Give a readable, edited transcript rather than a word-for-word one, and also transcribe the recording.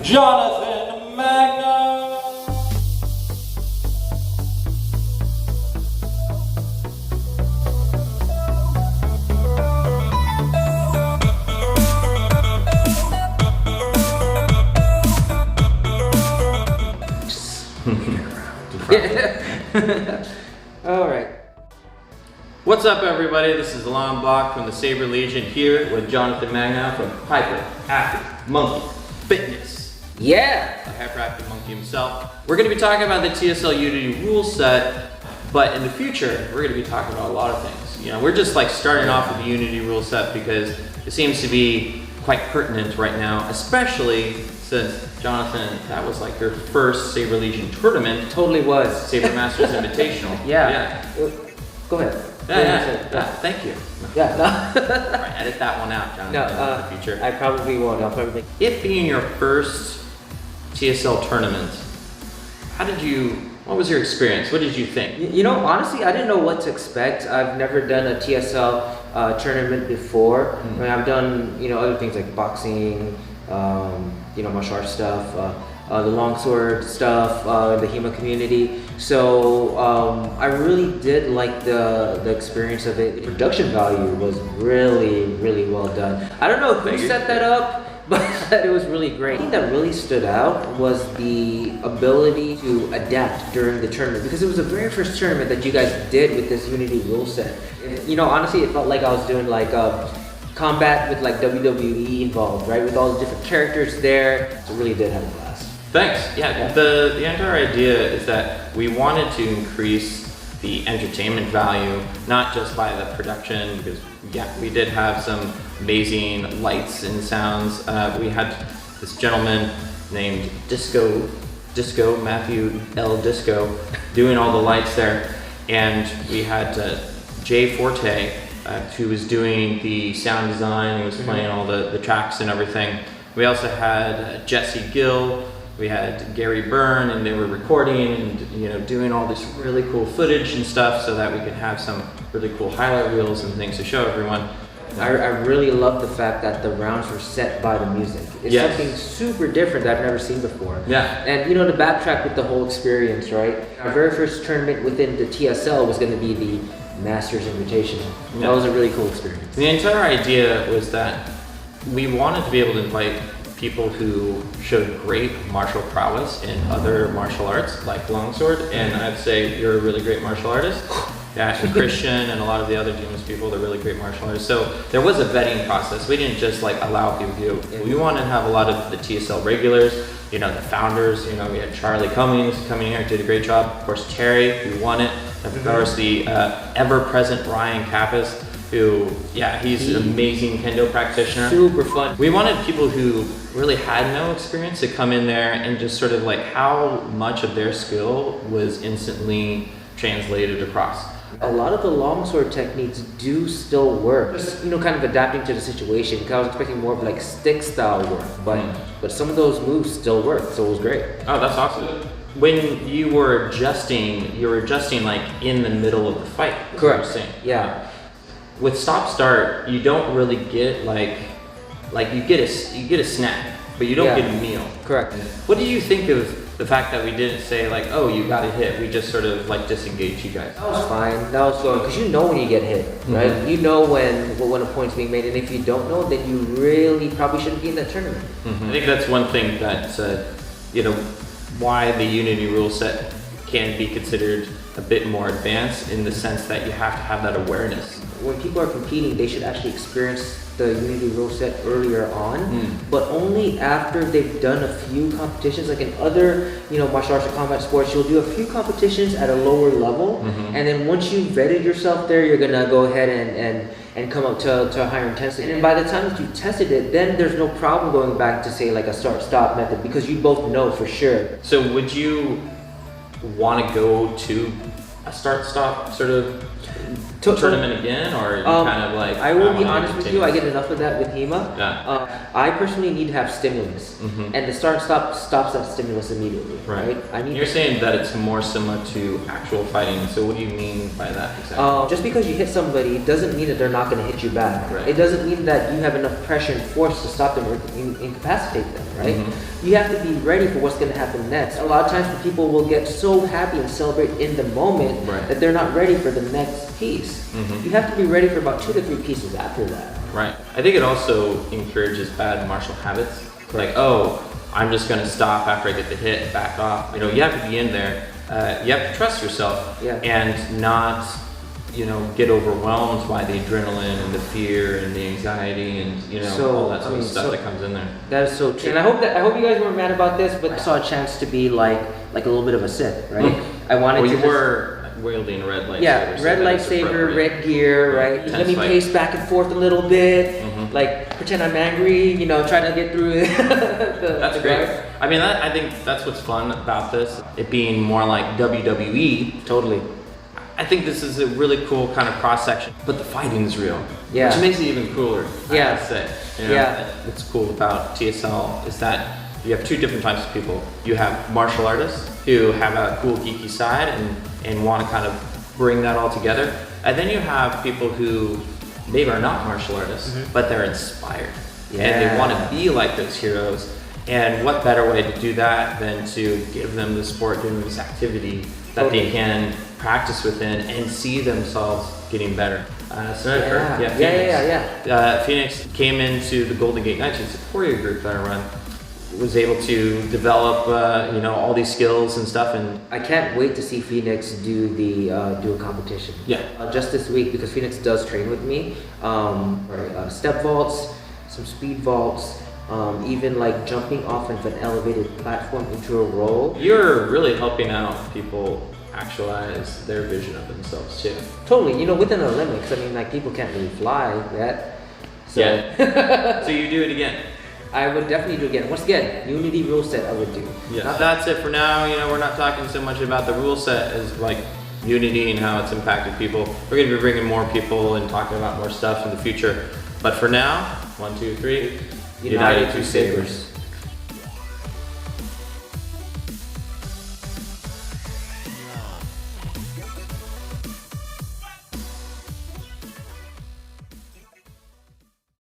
Jonathan Magno. All right. What's up, everybody? This is Alon Block from the Saber Legion here with Jonathan Magno from HyperMonkey Fitness. Yeah. The hyperactive monkey himself. We're going to be talking about the TSL Unity Ruleset, but in the future, we're going to be talking about a lot of things. You know, we're just like starting off with the Unity Ruleset because it seems to be quite pertinent right now, especially since Jonathan, that was like your first Saber Legion tournament. Totally was. Saber Masters Invitational. Yeah. Go ahead. Yeah. Thank you. Yeah. All right, edit that one out, Jonathan, No, in the future. I probably won't. I'll probably think. It being your first TSL tournament, what was your experience? What did you think? You know, honestly, I didn't know what to expect. I've never done a TSL tournament before. I mean, I've done, other things like boxing, martial arts stuff, the longsword stuff, the HEMA community. So I really did like the experience of it. The production value was really, really well done. I don't know who set that up, but it was really great. The thing that really stood out was the ability to adapt during the tournament, because it was the very first tournament that you guys did with this Unity Ruleset. Honestly, it felt like I was doing like combat with like WWE involved, right? With all the different characters there. So it really did have a blast. Thanks. Yeah. The entire idea is that we wanted to increase the entertainment value, not just by the production, because we did have some amazing lights and sounds. We had this gentleman named Disco Matthew L. Disco doing all the lights there, and we had Jay Forte who was doing the sound design. He was playing all the tracks and everything. We also had Jesse Gill. We had Gary Byrne, and they were recording and doing all this really cool footage and stuff so that we could have some really cool highlight reels and things to show everyone. I really love the fact that the rounds were set by the music. It's something super different that I've never seen before. Yeah. And to backtrack with the whole experience, right? Our very first tournament within the TSL was going to be the Masters Invitational. That was a really cool experience. The entire idea was that we wanted to be able to invite people who showed great martial prowess in other martial arts, like longsword, and I'd say you're a really great martial artist. Yeah, and Christian and a lot of the other Demons people, they're really great martial artists. So there was a vetting process. We didn't just like allow people to do. We wanted to have a lot of the TSL regulars, the founders. We had Charlie Cummings coming here, did a great job. Of course, Terry, who won it. Of course, the ever-present Ryan Kappas, who, he's an amazing kendo practitioner. Super fun. We wanted people who really had no experience to come in there and just sort of like how much of their skill was instantly translated across. A lot of the longsword techniques do still work. Just, kind of adapting to the situation. Because I was expecting more of like stick style work, but some of those moves still work, so it was great. Oh, that's awesome. When you were adjusting like in the middle of the fight. Correct. Yeah. With stop start, you don't really get like you get a snack, but you don't get a meal. Correct. What do you think of the fact that we didn't say like, oh, you got a hit? We just sort of like disengaged you guys. That was fine. That was good because you know when you get hit, right? You know when a point's being made, and if you don't know, then you really probably shouldn't be in that tournament. I think that's one thing that why the Unity Ruleset can be considered a bit more advanced, in the sense that you have to have that awareness. When people are competing, they should actually experience the Unity Ruleset earlier on, but only after they've done a few competitions. Like in other, martial arts or combat sports, you'll do a few competitions at a lower level, and then once you've vetted yourself there, you're gonna go ahead and come up to a higher intensity. And by the time that you tested it, then there's no problem going back to say like a start-stop method, because you both know for sure. So would you want to go to a start-stop sort of tournament again, or you kind of like? I will be honest with you, I get enough of that with HEMA. Yeah. I personally need to have stimulus, and the start stop stops that stimulus immediately. Right. You're saying that it's more similar to actual fighting. So what do you mean by that exactly? Just because you hit somebody doesn't mean that they're not going to hit you back. Right. It doesn't mean that you have enough pressure and force to stop them or incapacitate them. right? You have to be ready for what's going to happen next. A lot of times people will get so happy and celebrate in the moment that they're not ready for the next piece. You have to be ready for about 2 to 3 pieces after that. Right. I think it also encourages bad martial habits. Like, oh, I'm just going to stop after I get the hit and back off. You know, you have to be in there. You have to trust yourself and not, you know, get overwhelmed by the adrenaline and the fear and the anxiety and, you know, all that sort of stuff that comes in there. That is so true. And I hope you guys weren't mad about this, but I saw a chance to be like a little bit of a Sith, right? I wanted to. You were wielding a red lightsaber. Yeah, red lightsaber, red gear, right? Let me pace back and forth a little bit, like pretend I'm angry, you know, try to get through it. That's great. I mean, I think that's what's fun about this. It being more like WWE. Totally. I think this is a really cool kind of cross section, but the fighting is real, which makes it even cooler. I have to say. You know, what's cool about TSL is that you have 2 different types of people. You have martial artists who have a cool geeky side and want to kind of bring that all together, and then you have people who maybe are not martial artists, but they're inspired and they want to be like those heroes. And what better way to do that than to give them the sport, give them this activity that they can practice within and see themselves getting better. Phoenix came into the Golden Gate Knights. It's a 4-year group that I run. Was able to develop, you know, all these skills and stuff, and I can't wait to see Phoenix do a competition. Just this week, because Phoenix does train with me. Step vaults, some speed vaults. Even like jumping off of an elevated platform into a roll. You're really helping out people actualize their vision of themselves too. Totally, you know, within the limits. I mean, like people can't really fly yet. So. So you do it again. I would definitely do it again. Once again, Unity Ruleset I would do. That's it for now. You know, we're not talking so much about the rule set as like Unity and how it's impacted people. We're going to be bringing more people and talking about more stuff in the future. But for now, 1, 2, 3. United through Sabers.